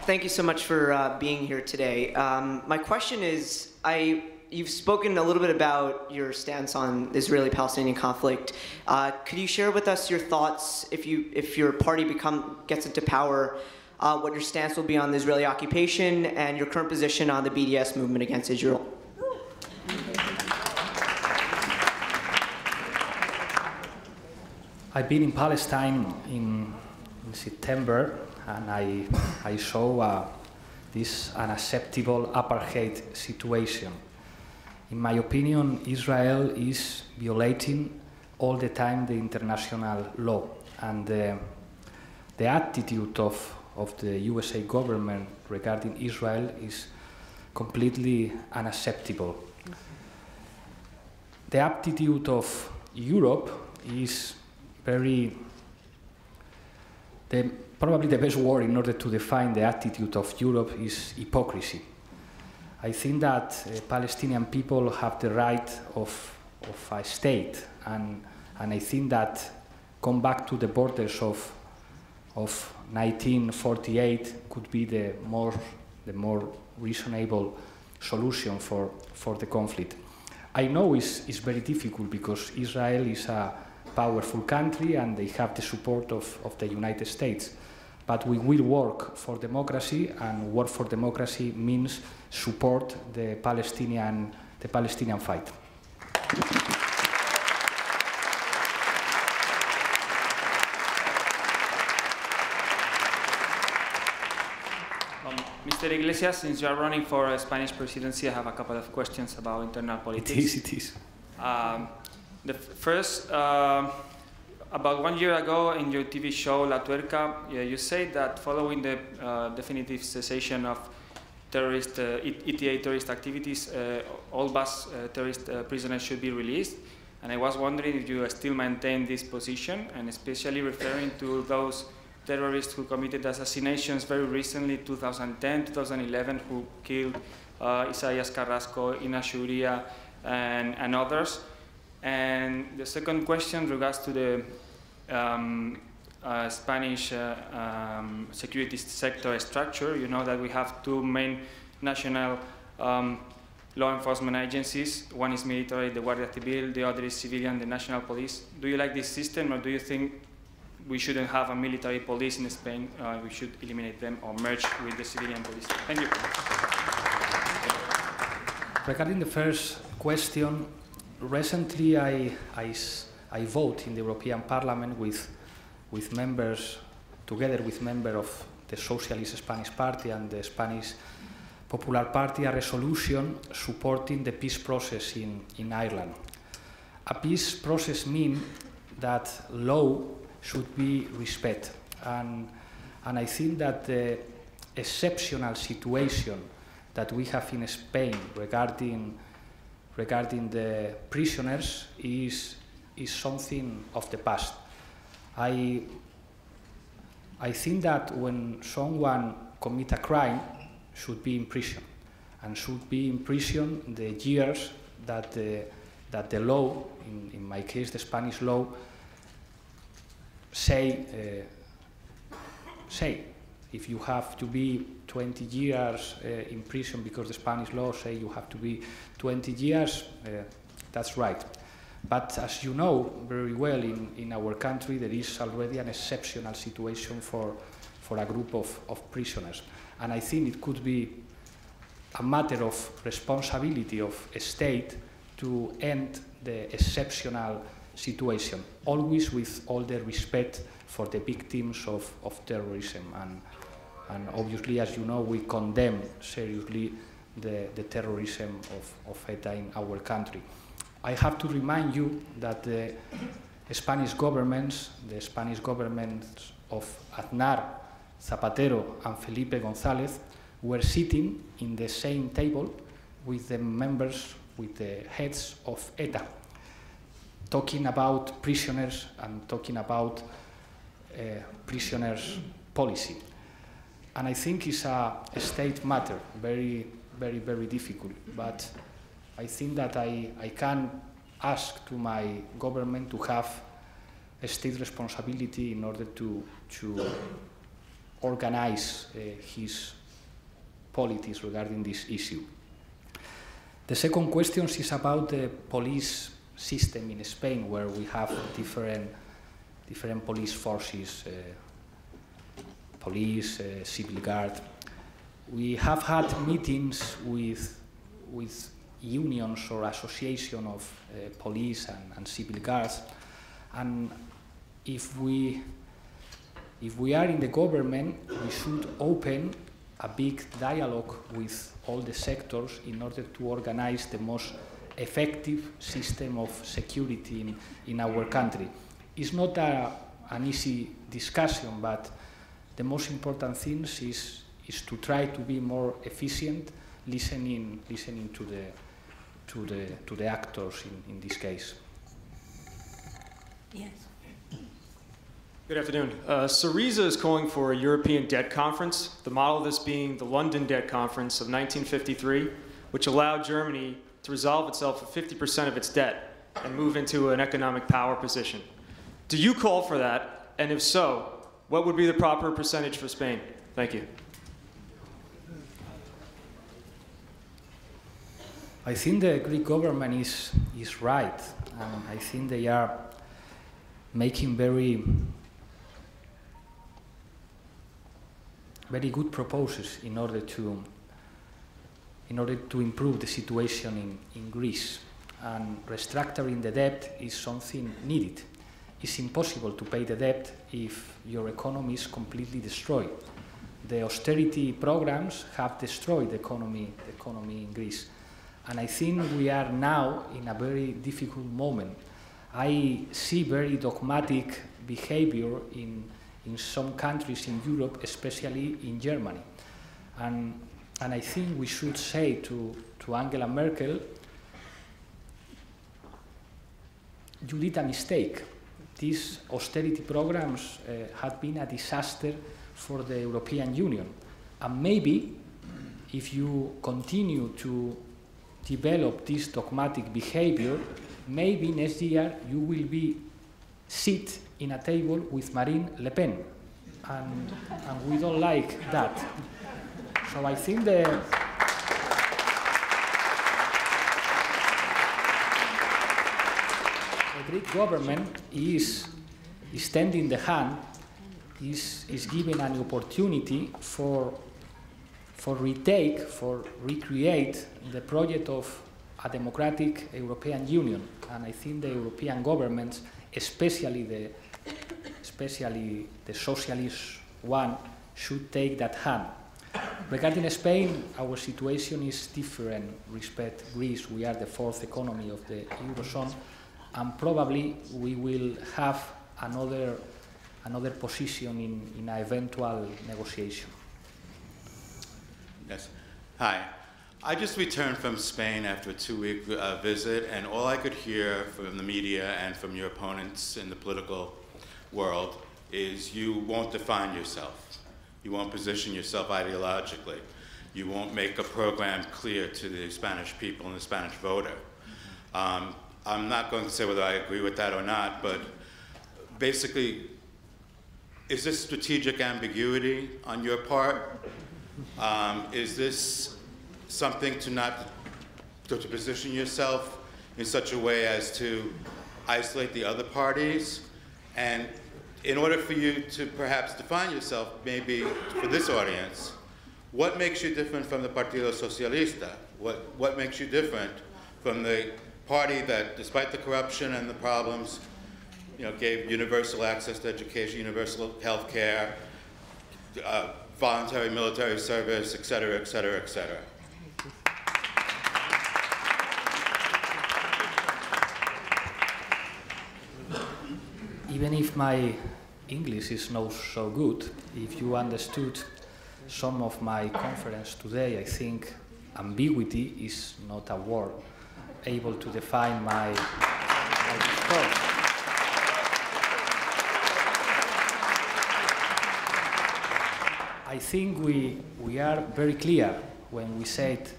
Thank you so much for being here today. My question is, you've spoken a little bit about your stance on the Israeli-Palestinian conflict. Could you share with us your thoughts if your party gets into power, what your stance will be on the Israeli occupation and your current position on the BDS movement against Israel? I've been in Palestine in September, and I saw this unacceptable apartheid situation. In my opinion, Israel is violating all the time the international law, and the attitude of the USA government regarding Israel is completely unacceptable. The attitude of Europe is probably the best word in order to define the attitude of Europe is hypocrisy. I think that Palestinian people have the right of a state, and I think that come back to the borders of 1948 could be the more reasonable solution for the conflict. I know it's very difficult because Israel is a powerful country and they have the support of the United States. But we will work for democracy, and work for democracy means support the Palestinian fight. Mr. Iglesias, since you are running for a Spanish presidency, I have a couple of questions about internal politics. It is. The first, about 1 year ago in your TV show La Tuerca, you said that following the definitive cessation of ETA terrorist activities, all Basque terrorist prisoners should be released. And I was wondering if you still maintain this position, and especially referring to those terrorists who committed assassinations very recently, 2010, 2011, who killed Isaias Carrasco, Ina Shuria, and others. And the second question regards to the Spanish security sector structure. You know that we have two main national law enforcement agencies. One is military, the Guardia Civil, the other is civilian, the National Police. Do you like this system, or do you think we shouldn't have a military police in Spain? We should eliminate them or merge with the civilian police? Thank you. Regarding the first question, recently I vote in the European Parliament with members, together with members of the Socialist Spanish Party and the Spanish Popular Party, a resolution supporting the peace process in Ireland. A peace process means that law should be respected, and I think that the exceptional situation that we have in Spain regarding the prisoners is something of the past. I think that when someone commits a crime, should be in prison, and should be in prison the years that the law, in my case the Spanish law, say if you have to be 20 years in prison because the Spanish law say you have to be 20 years, that's right. But as you know very well, in our country there is already an exceptional situation for a group of prisoners. And I think it could be a matter of responsibility of a state to end the exceptional situation, always with all the respect for the victims of terrorism. And obviously, as you know, we condemn seriously the terrorism of ETA in our country. I have to remind you that the Spanish governments of Aznar, Zapatero and Felipe González were sitting in the same table with the members, with the heads of ETA, talking about prisoners and talking about prisoners' policy. And I think it's a state matter, very, very, very difficult. But I think that I can ask to my government to have a state responsibility in order to organize his politics regarding this issue. The second question is about the police system in Spain, where we have different police forces, police, civil guard. We have had meetings with unions or association of police and civil guards, and if we are in the government, we should open a big dialogue with all the sectors in order to organize the most effective system of security in our country. It's not an easy discussion, but the most important thing is to try to be more efficient, listening to the actors in this case. Yes. Good afternoon. Syriza is calling for a European debt conference, the model of this being the London Debt Conference of 1953, which allowed Germany to resolve itself of 50% of its debt and move into an economic power position. Do you call for that? And if so, what would be the proper percentage for Spain? Thank you. I think the Greek government is right, and I think they are making very good proposals in order to improve the situation in Greece. And restructuring the debt is something needed. It's impossible to pay the debt if your economy is completely destroyed. The austerity programs have destroyed the economy in Greece. And I think we are now in a very difficult moment. I see very dogmatic behavior in some countries in Europe, especially in Germany. And I think we should say to Angela Merkel, you did a mistake. These austerity programs have been a disaster for the European Union. And maybe if you continue to develop this dogmatic behavior, maybe next year you will be sit in a table with Marine Le Pen, and we don't like that. So I think the Greek government is extending the hand, is giving an opportunity for recreate the project of a democratic European Union. And I think the European governments, especially the socialist one, should take that hand. Regarding Spain, our situation is different. Respect Greece, we are the fourth economy of the Eurozone, and probably we will have another position in an eventual negotiation. Yes. Hi. I just returned from Spain after a 2-week visit, and all I could hear from the media and from your opponents in the political world is you won't define yourself. You won't position yourself ideologically. You won't make a program clear to the Spanish people and the Spanish voter. I'm not going to say whether I agree with that or not, but basically, is this strategic ambiguity on your part? Is this something to position yourself in such a way as to isolate the other parties? And in order for you to perhaps define yourself, maybe for this audience, what makes you different from the Partido Socialista? What makes you different from the party that, despite the corruption and the problems, gave universal access to education, universal health care, voluntary military service, et cetera, et cetera, et cetera? Even if my English is not so good, if you understood some of my conference today, I think ambiguity is not a word able to define my discourse. I think we are very clear when we said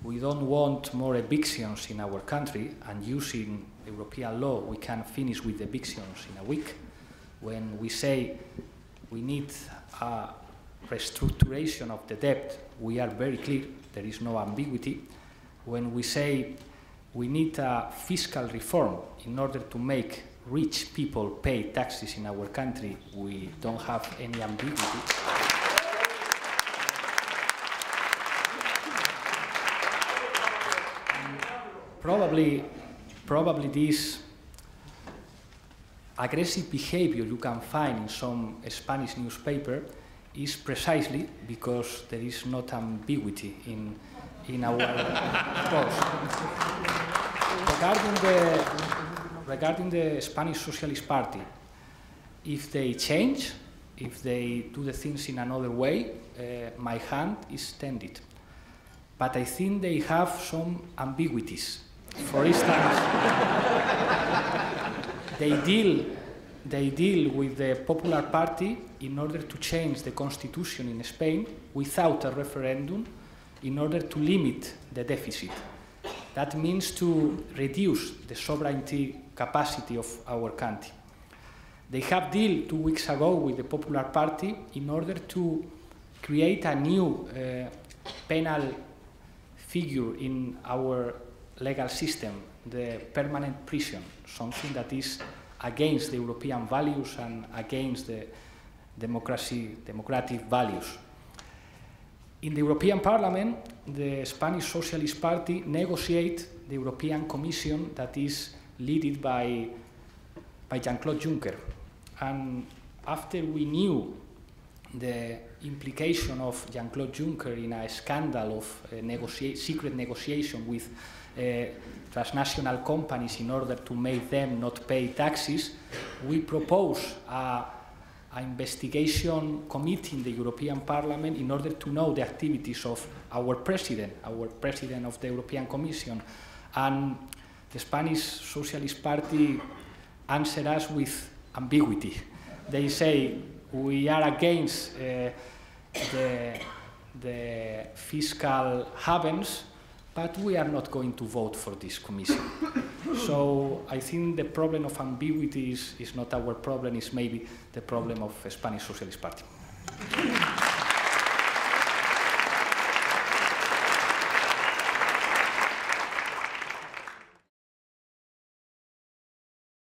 we don't want more evictions in our country, and using European law we can finish with evictions in a week. When we say we need a restructuration of the debt, we are very clear, there is no ambiguity. When we say we need a fiscal reform in order to make rich people pay taxes in our country, we don't have any ambiguity. Probably this aggressive behavior you can find in some Spanish newspaper is precisely because there is not ambiguity in our post. Regarding the Spanish Socialist Party, if they change, if they do the things in another way, my hand is tended. But I think they have some ambiguities. For instance, they deal with the Popular Party in order to change the constitution in Spain without a referendum in order to limit the deficit. That means to reduce the sovereignty capacity of our country. They have dealt 2 weeks ago with the Popular Party in order to create a new penal figure in our legal system, the permanent prison, something that is against the European values and against the democratic values. In the European Parliament, the Spanish Socialist Party negotiates the European Commission that is led by Jean-Claude Juncker. And after we knew the implication of Jean-Claude Juncker in a scandal of secret negotiation with transnational companies in order to make them not pay taxes, we propose an investigation committee in the European Parliament in order to know the activities of our president of the European Commission. And the Spanish Socialist Party answered us with ambiguity. They say, we are against the fiscal havens, but we are not going to vote for this commission. So I think the problem of ambiguity is not our problem, it's maybe the problem of the Spanish Socialist Party.